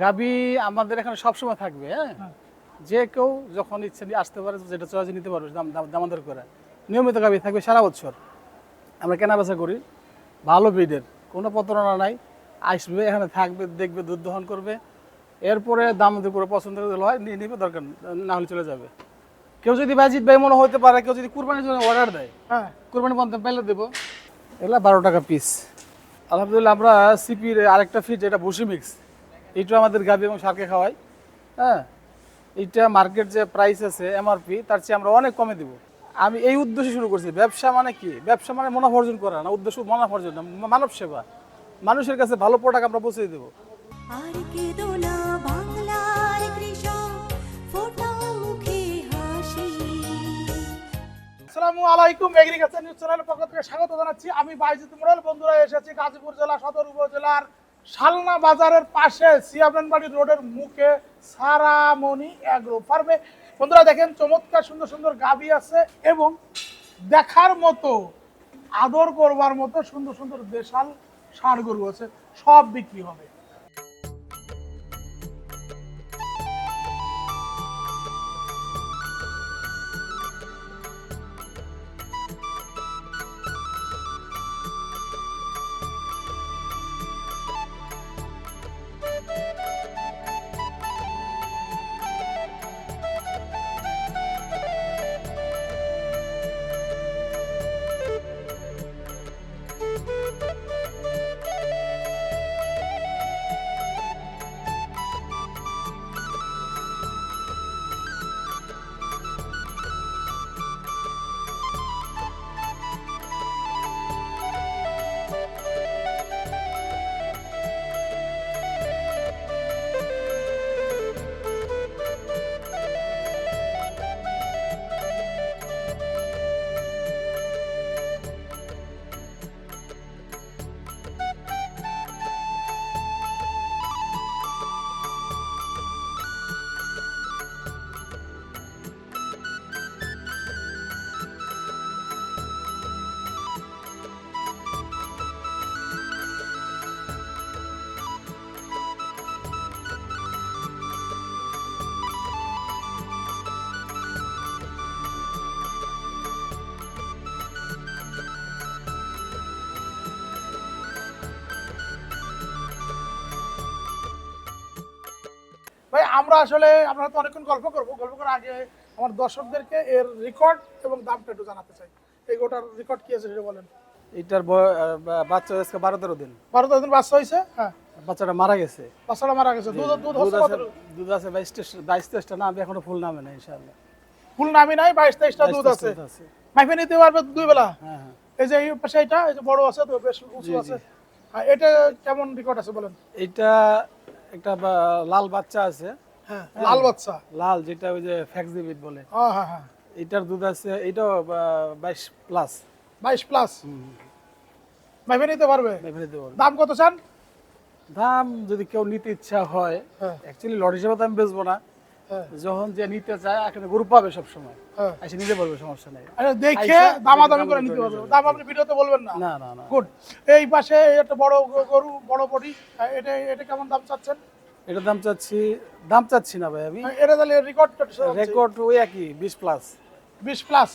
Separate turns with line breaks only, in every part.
গাবি আমাদের এখানে সবসময় থাকবে, হ্যাঁ। যে কেউ যখন ইচ্ছে নিয়ে আসতে পারে, যেটা চয়েস নিতে পারবে দামাদার করে। নিয়মিত গাবি থাকবে সারা বছর। আমরা কেনাবেচা করি ভালো ব্রিডের, কোনো প্রতারণা নাই। আসবে এখানে থাকবে, দেখবে, দুধ দহন করবে, এরপরে দাম যদি করে পছন্দ হয় নিয়ে নিবে, দরকার না হলে চলে যাবে। কেউ যদি বাজিত ভাই মনে হতে পারে, কেউ যদি কুরবানির জন্য অর্ডার দেয়, হ্যাঁ, কুরবানি পর্যন্ত পাইলে দেবো। এগুলো 12 টাকা পিস। আলহামদুলিল্লাহ আমরা সিপির আরেকটা ফিড, যেটা ভুসি মিক্স, এইটা আমাদের গাভী এবং ষাঁড়কে খাওয়াই, হ্যাঁ। এইটা মার্কেট যে প্রাইস আছে এমআরপি, তার চেয়ে আমরা অনেক কমে দিব। আমি এই উদ্দেশ্যে শুরু করছি। ব্যবসা মানে কি? ব্যবসা মানে মুনাফা অর্জন করা না, উদ্দেশ্য মুনাফা অর্জন না, মানব সেবা। মানুষের কাছে ভালো প্রোডাক্ট আমরা পৌঁছে দেবো।
আর কেঁদো না বাংলার কৃষক, ফোটাও মুখে হাসি।
আসসালামু আলাইকুম, এগ্রিকালচার নিউজ চ্যানেলের পক্ষ থেকে স্বাগত জানাচ্ছি। আমি বাইজিদ মুরাল। বন্ধুরা, এসেছি গাজীপুর জেলা সদর উপজেলার শালনা বাজারের পাশে সিয়াবেনবাড়ি রোডের মুখে সারামণি অ্যাগ্রো ফার্মে। বন্ধুরা দেখেন, চমৎকার সুন্দর সুন্দর গাভী আছে এবং দেখার মতো, আদর করবার মতো সুন্দর সুন্দর দেশাল ষাঁড় গরু আছে, সব বিক্রি হবে। ভাই, আমরা আসলে আপনারা তো অনেকক্ষণ গল্প করার আগে আমার দর্শকদেরকে এর রেকর্ড এবং দামটা একটু জানাতে চাই। এই গোটার রেকর্ড কি আছে সেটা বলেন।
এটার বাচ্চা আজকে 12-13 দিন।
12 দিন বাচ্চা হয়েছে, হ্যাঁ।
বাচ্চাটা মারা গেছে।
বাচ্চাটা মারা গেছে। দুধ
দুধ
হচ্ছে
আছে,
কত?
দুধ আছে 22-23টা, না আমি এখনো ফুল নামে না, ইনশাআল্লাহ।
ফুল নামি নাই, 22-23টা দুধ আছে। মাইফে নিতে পারবে দুই বেলা।
হ্যাঁ হ্যাঁ।
এই যে এই পাশে এটা, এই যে বড় আছে তো, বেশ উঁচু আছে। হ্যাঁ, এটা কেমন রেকর্ড আছে বলেন।
এটা একটা লাল বাচ্চা আছে,
হ্যাঁ, লাল বাচ্চা,
লাল, যেটা ওই যে ফ্যাক্সিবিট বলে।
হ্যাঁ হ্যাঁ হ্যাঁ।
এটার দুধ আছে, এটাও 22+।
22+। মাইফে নিতে পারবে।
নিতে পারবে।
দাম কত চান?
দাম যদি কেউ নিতে ইচ্ছা হয়,
হ্যাঁ
অ্যাকচুয়ালি লট হিসেবে তো আমি বেচবো না।
হ্যাঁ
যখন যে নিতে চায় এখানে গ্রুপ পাবে সবসময়,
হ্যাঁ।
এসে নিতে পারবে, সমস্যা নেই।
আচ্ছা, দেখে
আইসা
দামাদামি করে
দামাদামি
নিতে
করে
পারবে।
নিতে
দাম আপনি ভিডিওতে বলবেন না?
না না না।
গুড। এই পাশে একটা বড় গরু, বড় বডি, এটা এটা কেমন দাম চাচ্ছেন?
এটার দাম চাচ্ছি না ভাই আমি।
এটা তাহলে
রেকর্ড ওই একই 20+।
20+।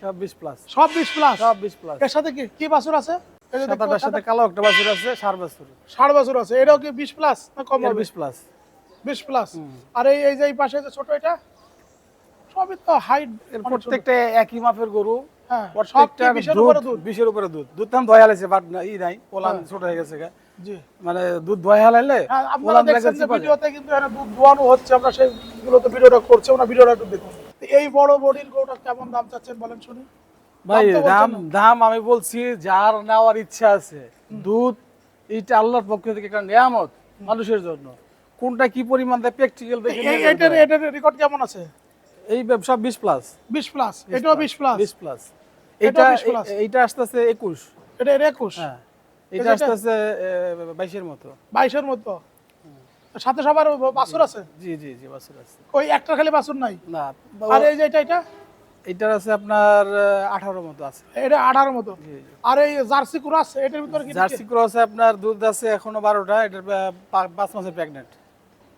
সব 20+।
সব 20+।
সব 20+।
এর সাথে কি কি বাছুর আছে? এই যে দেখতে
সাদাটার সাথে কালো একটা বাছুর আছে, ষাঁড় বাছুর।
60 বাছুর আছে। এটাও কি 20+ না কম হবে?
20+।
20+। আর এই যে এই পাশে যে ছোট, এটা সবই তো হাইট।
প্রত্যেকটা একই মাপের গরু।
হ্যাঁ,
প্রত্যেকটা
সব কি 20 এর উপরে দুধ?
20-এর উপরে দুধ। দুধ দাম দয়া লাইছে, বাট ই নাই, পোলান ছোট হয়ে গেছে গা।
জি।
মানে দুধ দয়া লাইলে
হ্যাঁ, আপনারা দেখছেন যে ভিডিওতে কিন্তু এখানে দুধ দোয়ানো হচ্ছে, আমরা সেইগুলো তো ভিডিওটা করছি, আমরা ভিডিওটা একটু দেখুন। এই বড় বডির গরুটা কেমন দাম চাচ্ছেন বলেন শুনি।
ভাই
দাম তো বলছেন না।
দাম আমি বলছি, যার নেওয়ার ইচ্ছা আছে, দুধ এটা আল্লাহর পক্ষ থেকে একটা নিয়ামত মানুষের জন্য। কোনটা কি পরিমাণ দেয় প্র্যাকটিক্যাল দেখে
এটার রেকর্ড কেমন আছে?
এই ব্যবসা 20+।
20+। এটাও 20+।
20+।
এটাও
এটা
20+।
এইটা আসতেছে 21।
এটা 21।
হ্যাঁ, এটা আসতেছে 22-এর মতো।
22-এর মতো। সাথে সবার বাছুর আছে?
জি জি জি, বাছুর আছে।
ওই একটা খালি বাছুর নাই?
না।
আর এই যে এটা
এটার আছে আপনার 18 মতো আছে।
এটা 18 মতো।
জি জি।
আর এই জার্সি ক্রস, এটার ভিতরে কি?
জার্সি ক্রস আপনার দুধ আছে এখনো 12টা, এটার 5 মাসের প্রেগন্যান্ট।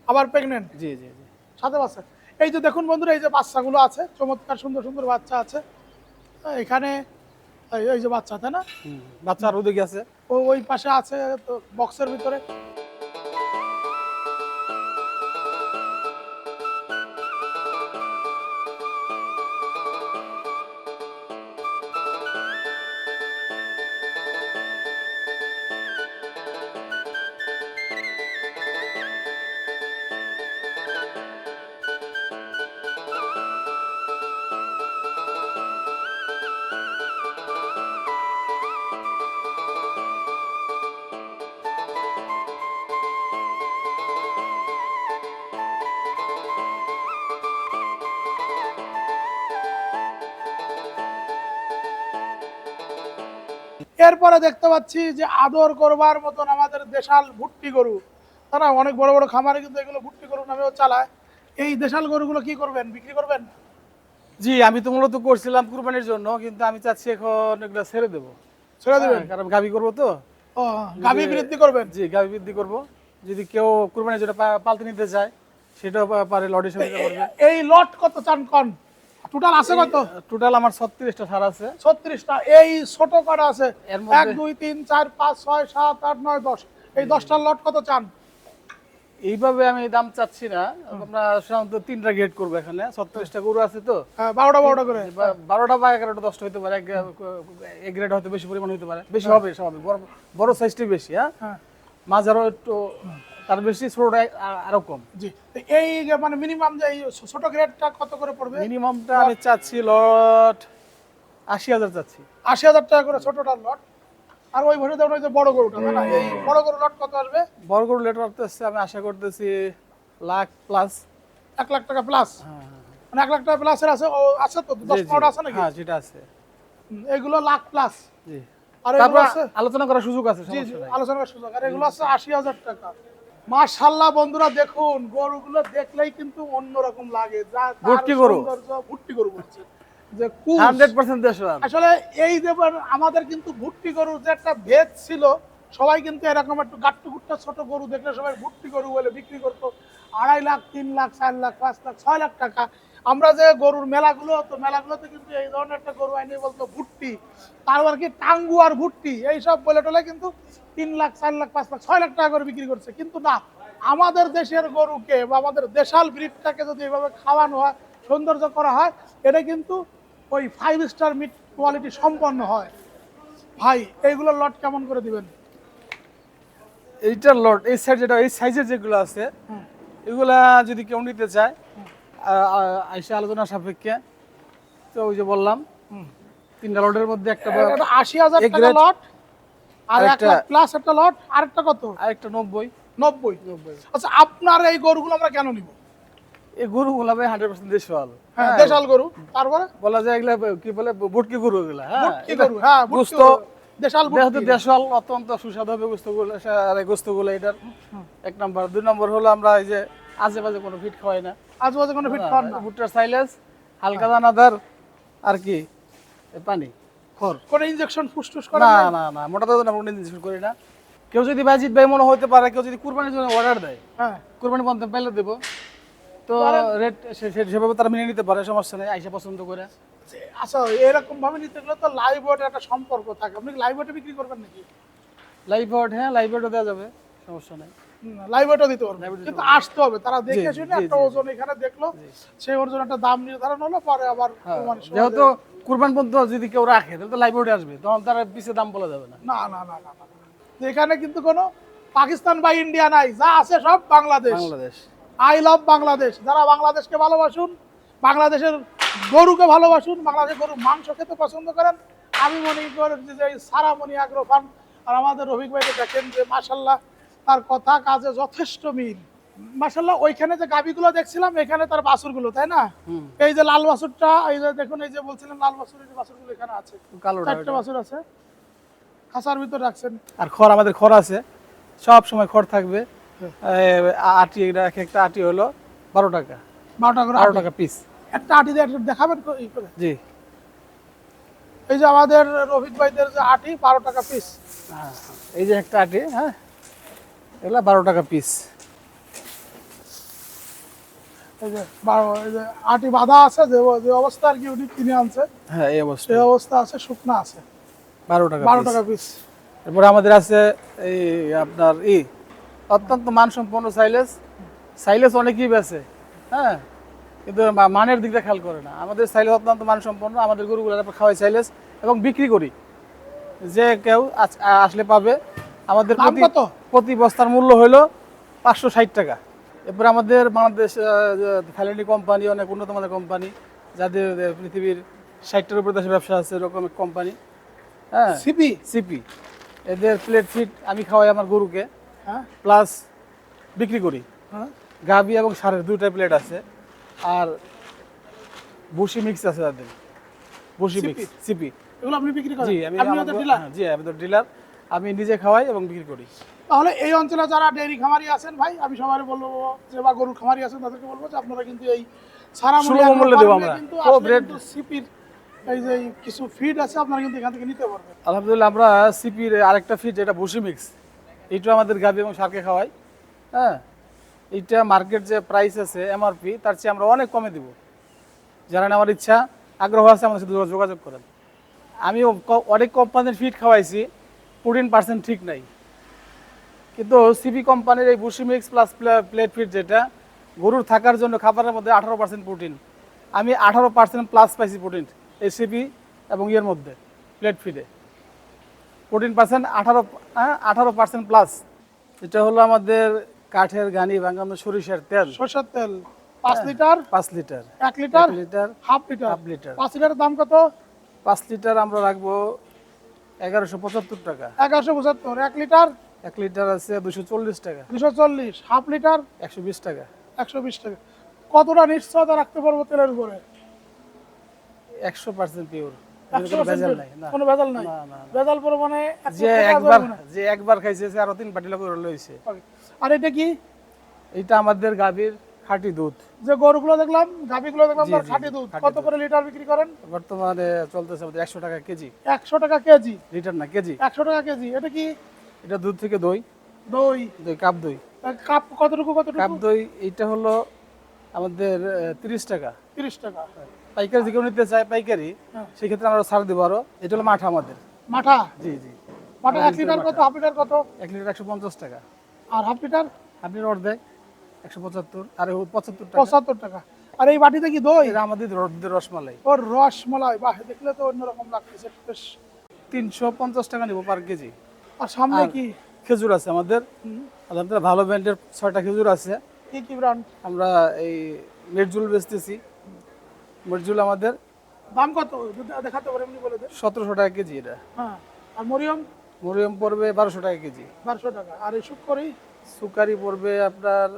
আবার প্রেগনেন্ট,
জি জি জি।
সাথে বাচ্চা। এই যে দেখুন বন্ধুরা, এই যে বাচ্চাগুলো আছে, চমৎকার সুন্দর সুন্দর বাচ্চা আছে এখানে। এই যে বাচ্চা, তাই না?
বাচ্চা আর ওদিকে আছে।
ওই পাশে আছে তো বক্সের ভিতরে। এরপরে দেখতে পাচ্ছি যে আদর করবার মতন আমাদের দেশাল ভুট্টি গরু, তারা অনেক বড় বড় খামারে কিন্তু এগুলো ভুট্টি গরু নামেও চালায়। এই দেশাল গরুগুলো কি করবেন, বিক্রি করবেন?
জি, আমি তো মূলত করছিলাম কুরবানির জন্য, কিন্তু আমি চাচ্ছি এখন এগুলো ছেড়ে দেবো।
ছেড়ে দেবেন?
কারণ গাভী করবো তো।
ও, গাভী বৃদ্ধি করবেন?
জি, গাভী বৃদ্ধি করব। যদি কেউ কুরবানির জন্য পালতে নিতে চায় সেটাও পারে, লটের সঙ্গে করবে।
এই লট কত চান কন? টোটাল আছে কত?
টোটাল আমার 36টা সার আছে।
36টা। এই ছোট কটা আছে?
এর মধ্যে
1 2 3 4 5 6 7 8 9 10। এই 10টার লট কত চান?
এইভাবে আমি দাম চাচ্ছি না, আমরা সাধারণত 3টা গ্রেড করবো। এখানে 36টা গরু আছে তো,
12টা করে।
12টা বা 11টা 10টা হতে পারে। এক গ্রেড হয়তো বেশি পরিমাণ হতে পারে, বেশি হবে স্বাভাবিক। বড় সাইজটাই বেশি, হ্যাঁ। মাঝারও একটু তার বেশি, ছোটটা আরো কম।
জি। এই মানে মিনিমাম যে এই ছোট গ্রেডটা কত করে পড়বে?
মিনিমামটা আমি চাচ্ছি লট 80,000 চাচ্ছি।
80,000 টাকা করে ছোটটার লট। আর ওই ভরে দেবেন ওই যে বড় গরুটা, তাই না? এই বড় গরু লট কত আসবে?
বড় গরু লেটার আসতেছে, আমি আশা করতেছি লাখ প্লাস।
1 লাখ টাকা প্লাস? মানে 1 লাখ টাকা প্লাসের আছে? ও আছে তো, 10-15টা আছে নাকি?
হ্যাঁ, যেটা আছে।
এগুলো লাখ প্লাস।
জি।
আর এগুলো
তারপর
আছে
আলোচনা করার সুযোগ আছে,
জি জি,
সমস্যা নাই।
আলোচনার সুযোগ। আর এগুলো আছে 80,000 টাকা। মাশাআল্লাহ বন্ধুরা, দেখুন গরুগুলো দেখলেই কিন্তু অন্যরকম লাগে। যা তার
ভুট্টি গরু।
সৌন্দর্য, ভুট্টি গরু বলছে যে কুস।
100% দেশাল।
আসলে এই যে আমাদের কিন্তু ভুট্টি গরু যে একটা ভেদ ছিল, সবাই কিন্তু এরকম একটু গাট্টু গুট্টা ছোট গরু দেখলে সবাই ভুট্টি গরু বলে বিক্রি করতো। 2.5 লাখ 3 লাখ 4 লাখ 5 লাখ 6 লাখ টাকা। আমরা যে গরুর মেলাগুলো হতো, মেলাগুলোতে কিন্তু এই ধরনের একটা গরু আইনি বলতো ভুট্টি, তারপর কি টাঙ্গু আর ভুট্টি এইসব বলে টলে কিন্তু 3 লাখ 4 লাখ 5 লাখ 6 লাখ টাকা করে বিক্রি করছে। কিন্তু না, আমাদের দেশের গরুকে বা আমাদের দেশাল ব্রিডটাকে যদি এভাবে খাওয়ানো হয়, সৌন্দর্য করা হয়, এটা কিন্তু ওই 5 স্টার মিট কোয়ালিটি সম্পন্ন হয়। ভাই এইগুলোর লট কেমন করে দিবেন?
এইটার লট এই সাইজ, যেটা এই সাইজের যেগুলো আছে, এগুলা যদি কেউ নিতে চায় আইসা আলোচনা সাপেক্ষে, তো ওই যে বললাম 3টা লটের মধ্যে একটা
80,000
এক
টাকা
গ্রেড,
লট, আর 1
আরেকটা
লাখ প্লাস একটা লট, আরেকটা কত?
আরেকটা 90।
90। আচ্ছা, আপনার এই গরুগুলো আমরা কেন নিব?
এই গরুগুলা ভাই 100% দেশাল।
হ্যাঁ, দেশাল গরু। তারপরে
বলা যায় এগুলা কি বলে, বুটকি গরু এগুলা। হ্যাঁ,
ভুট্টি গরু। হ্যাঁ, ভুট্টি
গোস্ত
গরু, দেশাল
যেহেতু
ভুট্টি।
দেশাল, অত্যন্ত সুস্বাদু হবে গোস্তগুলো। আর এই গোস্তগুলো এটার 1 নাম্বার। 2 নম্বর হলো আমরা এই যে আজে বাজে কোনো ফিট খাওয়াই না।
আজবাজে কোনো ফিট খান না।
ভুট্টার সাইলেজ, হালকা দানাদার, আর কি এই পানি খড়।
কোনো ইনজেকশন ফুসটুস করে
না
না?
না না, মোটা দানা কোনো ইনজেকশন করি না। কেউ যদি বাজিত ভাই মনে হতে পারে, কেউ যদি কুরবানির জন্য অর্ডার দেয়,
হ্যাঁ,
কুরবানি পর্যন্ত পাইলে দেবো, তো রেট সেভাবে তারা মেনে নিতে পারে, সমস্যা নেই, আইসা পছন্দ করে।
আচ্ছা, এরকম ভাবে নিতে গেলে তো লাইভ ওয়েটের একটা সম্পর্ক থাকে। আপনি লাইভ ওয়েটে বিক্রি করবেন নাকি?
লাইভ ওয়েট, হ্যাঁ লাইভ ওয়েটও দেওয়া যাবে, সমস্যা নেই।
লাইভ ওয়েটও দিতে পারবেন,
Live weight
কিন্তু
দিতে
আসতে হবে। তারা দেখে
জি,
শুনে
জি,
একটা
জি,
ওজন এখানে দেখলো, সেই ওজন একটা দাম নির্ধারণ হলো, পরে আবার
হ্যাঁ,
কুরবানির সময়
যেহেতু কুরবান পর্যন্ত যদি কেউ রাখে, তাহলে তো লাইভ ওয়েটে আসবে, তখন তার পিছিয়ে দাম বলা যাবে না।
না না না না না না। এখানে কিন্তু কোনো পাকিস্তান বা ইন্ডিয়া নাই, যা আছে সব বাংলাদেশ।
বাংলাদেশ।
I love Bangladesh. যারা বাংলাদেশকে ভালোবাসুন, বাংলাদেশের গরুকে ভালোবাসুন, বাংলাদেশের গরুর মাংস খেতে পছন্দ করেন, আমি মনে করি যে এই সারামণি আগ্রো ফার্ম আর আমাদের রফিক ভাইকে দেখেন যে মাশাল্লাহ তার কথা কাজে যথেষ্ট মিল। মাশাল্লাহ, ওইখানে যে গাবিগুলো দেখছিলাম, এখানে তার বাছুরগুলো, তাই না? এই যে লাল বাছুরটা, এই যে দেখুন, এই যে বলছিলেন লাল বাছুর, এই যে বাছুরগুলো এখানে আছে,
কালোটা
4টে বাছুর আছে, খাঁচার ভিতর রাখছেন।
আর খড়, আমাদের খড় আছে, সব সময় খড় থাকবে। আটি, এটা একটা আটি হলো 12 টাকা।
12 টাকা করে
12
আটি।
টাকা পিস।
একটা আটি দিয়ে একটু দেখাবেন ই করে?
জি।
এই যে আমাদের রফিক ভাইদের যে আটি, 12 টাকা পিস।
হ্যাঁ, এই যে একটা আটি, হ্যাঁ, এগুলা 12 টাকা পিস।
এই যে এই যে আটি বাঁধা আছে, যে যে অবস্থা আর কি উনি কিনে আনছে
হ্যাঁ এই অবস্থা
সেই অবস্থা আছে, শুকনা আছে
12 টাকা
12
piece।
টাকা পিস।
এরপরে আমাদের আছে এই আপনার অত্যন্ত মানসম্পন্ন সাইলেজ। সাইলেজ অনেকেই বেছে, হ্যাঁ, কিন্তু মানের দিকটা খেয়াল করে না। আমাদের সাইলেজ অত্যন্ত মানসম্পন্ন, আমাদের গরুগুলো আমরা খাওয়াই সাইলেজ এবং বিক্রি করি। যে কেউ আসলে পাবে। আমাদের
দাম কত?
প্রতি বস্তার মূল্য হলো 560 টাকা। এরপরে আমাদের বাংলাদেশ থাইল্যান্ডি কোম্পানি, অনেক উন্নত মানের কোম্পানি, যাদের পৃথিবীর 60টার উপরে দেশে ব্যবসা আছে, এরকম কোম্পানি, হ্যাঁ,
সিপি।
সিপি। এদের প্লেট ফিট আমি খাওয়াই আমার গরুকে,
হ্যাঁ
প্লাস বিক্রি করি।
হ্যাঁ
গাভি এবং ষাঁড়ের দুইটা প্লেট আছে, আর ভুসি মিক্স আছে তাদের, ভুসি মিক্স সিপি।
এগুলো আপনি বিক্রি করেন?
জি আমি
আপনি ওদের ডিলার?
জি আমি তো ডিলার, আমি নিজে খাওয়াই এবং বিক্রি করি।
তাহলে এই অঞ্চলে যারা ডেইরি খামারি আছেন ভাই, আমি সবাই বলবো যে বা গরুর খামারি আছেন তাদেরকে বলবো যে আপনারা কিন্তু এই সারা
সুলভ মূল্যে দেবো আমরা।
কিন্তু
ও
আসলে
ব্রেড।
কিন্তু সিপির এই যে কিছু ফিড আছে আপনারা কিন্তু এখান থেকে নিতে পারবেন।
আলহামদুলিল্লাহ আমরা সিপির আরেকটা ফিট, যেটা ভুসি মিক্স, এইটা আমাদের গাভি এবং ষাঁড়কে খাওয়াই। হ্যাঁ, এইটা মার্কেট যে প্রাইস আছে এমআরপি, তার চেয়ে আমরা অনেক কমে দিব। যারা নেওয়ার ইচ্ছা আগ্রহ আছে আমাদের সাথে যোগাযোগ করেন। আমি অনেক কোম্পানির ফিট খাওয়াইছি, 14% ঠিক নাই, কিন্তু সিপি কোম্পানির এই ভুসি মিক্স প্লাস প্লেট ফিট, যেটা গরুর থাকার জন্য খাবারের মধ্যে 18% প্রোটিন, আমি 18% প্লাস পাইছি প্রোটিন এই সিপি এবং ইয়ের মধ্যে প্লেট ফিডে। 14% 18% প্লাস। এটা হলো আমাদের কাঠের গানি ভাঙানো সরিষার তেল,
সরষের তেল 5 litre,
5 litre,
1 litre,
1 litre,
half litre.
Half litre.
5 লিটারের দাম কত?
5 লিটার আমরা রাখবো 1175 টাকা।
1175। 1 লিটার
1 লিটার আছে 240 টাকা।
240। হাফ লিটার
120 টাকা।
120 টাকা। কতটা নিশ্চয়তা রাখতে পারবো তেলের উপরে?
100% পিওর,
100%
ভেজাল নাই। না,
কোনো ভেজাল নাই।
না, না, না।
ভেজাল পরিমাণে
যে একবার খাইছে সে আরো 3 পাটি লোক লইছে।
আর এটা কি?
এটা আমাদের গাভীর খাঁটি দুধ।
যে গরুগুলো দেখলাম, গাভীগুলো দেখলাম,
জি,
তার
জি,
খাঁটি
জি,
দুধ।
খাঁটি
কত
দুধ।
করে লিটার বিক্রি করেন?
বর্তমানে চলতেছে আমাদের 100 টাকা কেজি।
100 টাকা কেজি।
লিটার না, কেজি।
100 টাকা কেজি। এটা কি?
এটা দুধ থেকে দই,
দই।
কাপ দই।
কাপ কতটুকু কতটুকু?
কাপ দই এইটা হলো আমাদের 30 টাকা।
30 টাকা।
পাইকারি যে কেউ নিতে চায় পাইকারি,
হ্যাঁ।
সেই ক্ষেত্রে আমরা ছাড় দেবো আরো। এটা হলো মাঠা আমাদের।
মাঠা।
জি জি।
মাঠা 1 লিটার কত? হাফ লিটার কত?
1 লিটার 150 টাকা।
আর হাফ লিটার
আপনি অর্ধেক 175, আর 75 টাকা।
75 টাকা। আর এই বাটিতে কি দই?
এটা আমাদের দুধের রসমালাই।
ওর রসমালাই, বাহ, দেখলে তো অন্যরকম লাগতেছে বেশ।
350 টাকা নিব পার কেজি।
আর সামনে
আর
কি?
খেজুর আছে আমাদের, আলহামদুলিল্লাহ ভালো ব্র্যান্ডের 6টা খেজুর আছে।
কি কি ব্র্যান্ড?
আমরা এই মেটজুল বেচতেছি। মেটজুল আমাদের
দাম কত? যদি দেখাতে পারেন এমনি বলে দেন।
1700 টাকা কেজি। এটা
হ্যাঁ। আর মরিয়ম?
মরিয়ম পড়বে 1200 টাকা কেজি।
1200 টাকা। আর এই শুকরি?
সুকারি পড়বে আপনার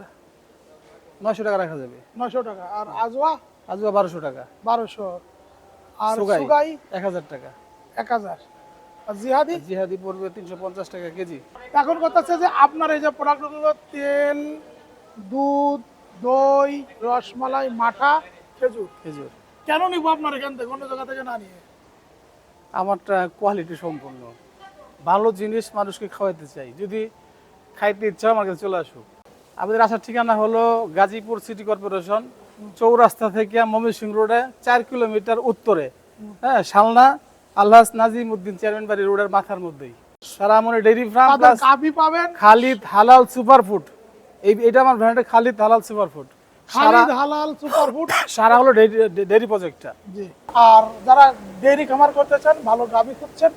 900 টাকা রাখা যাবে।
900 টাকা। আর আজওয়া?
আজুয়া 1200 টাকা।
1200। আর
সুগাই
সুগাই?
1000 টাকা।
1000। আর জিহাদি?
জিহাদি পড়বে 350 টাকা কেজি।
এখন কথা হচ্ছে যে আপনার এই যে প্রোডাক্টগুলো, তেল, দুধ, দই, রসমালাই, মাঠা, খেজুর,
খেজুর
কেন নিব আপনার এখান থেকে, অন্য জায়গা থেকে না নিয়ে?
আমারটা কোয়ালিটি সম্পন্ন ভালো জিনিস মানুষকে খাওয়াতে চাই। যদি খাইতে ইচ্ছা হয় আমার কাছে চলে আসুক। আমাদের আসার ঠিকানা হলো গাজীপুর সিটি কর্পোরেশন, চৌরাস্তা থেকে ময়মনসিংহ রোডে 4 কিলোমিটার উত্তরে, হ্যাঁ, শালনা আলহাজ নাজিম উদ্দিন চেয়ারম্যান বাড়ি রোডের মাথার মধ্যেই। সারামনি ডেইরি ফার্ম
তাদের
প্লাস
গাভী পাবেন।
খালিদ হালাল সুপার ফুড। এটা আমার ব্র্যান্ডে খালিদ হালাল সুপার ফুড।
খালিদ হালাল সুপারফুড।
সারা হলো ডেইরি প্রজেক্টটা।
জি। আর যারা ডেইরি খামার করতে চান, ভালো গাভী খুঁজছেন,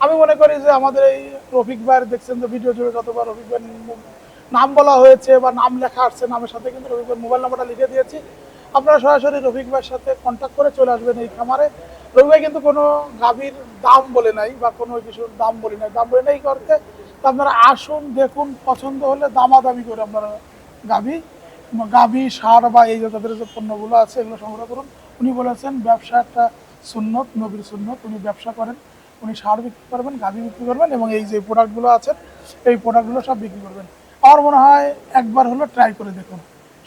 আমি মনে করি যে আমাদের এই রফিক ভাইয়ের দেখছেন যে ভিডিও জুড়ে কতবার রফিক ভাইয়ের নাম বলা হয়েছে বা নাম লেখা আসছে, নামের সাথে কিন্তু রফিক ভাইয়ের মোবাইল নাম্বারটা লিখে দিয়েছি। আপনারা সরাসরি রফিক ভাইয়ের সাথে কন্ট্যাক্ট করে চলে আসবেন এই খামারে। রফিক ভাই কিন্তু কোনো গাভীর দাম বলে নাই বা কোনো কিছুর দাম বলে নাই, দাম বলে নাই করতে। তো আপনারা আসুন, দেখুন, পছন্দ হলে দামাদামি করে আপনারা গাভী, ষাঁড় বা এই যে তাদের যে পণ্যগুলো আছে এগুলো সংগ্রহ করুন। উনি বলেছেন ব্যবসা একটা সুন্নত, নবীর সুন্নত। উনি ব্যবসা করেন, উনি ষাঁড় বিক্রি করবেন, গাভী বিক্রি করবেন এবং এই যে প্রোডাক্টগুলো আছে এই প্রোডাক্টগুলো সব বিক্রি করবেন। আমার মনে হয় একবার হলো ট্রাই করে দেখুন।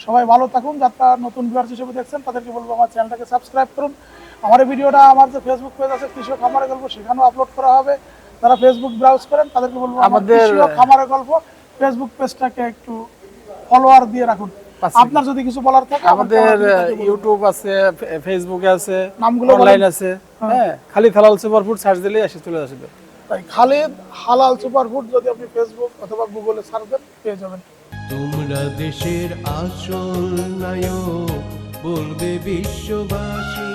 সবাই ভালো থাকুন। যারা নতুন ভিউয়ার্স হিসেবে দেখছেন তাদেরকে বলবো আমার চ্যানেলটাকে সাবস্ক্রাইব করুন। আমার এই ভিডিওটা আমার যে ফেসবুক পেজ আছে কৃষক খামারের গল্প, সেখানেও আপলোড করা হবে। যারা ফেসবুক ব্রাউজ করেন তাদেরকে বলবো আমাদের কৃষক খামারের গল্প ফেসবুক পেজটাকে একটু ফলোয়ার দিয়ে রাখুন।
পাচ্ছি।
আপনার যদি কিছু বলার থাকে
আমাদের
আমাকে বলুন।
ইউটিউব আছে, ফেসবুকে আছে,
নামগুলো
অনলাইন
বলেন।
আছে। হ্যাঁ, খালিদ হালাল সুপার ফুড সার্চ দিলেই এসে চলে আসবে।
তাই খালিদ হালাল সুপারফুড যদি আপনি ফেসবুক অথবা গুগলে সার্চ দেন পেয়ে যাবেন।
তোমরা দেশের আসল নায়ক বলবে বিশ্ববাসী।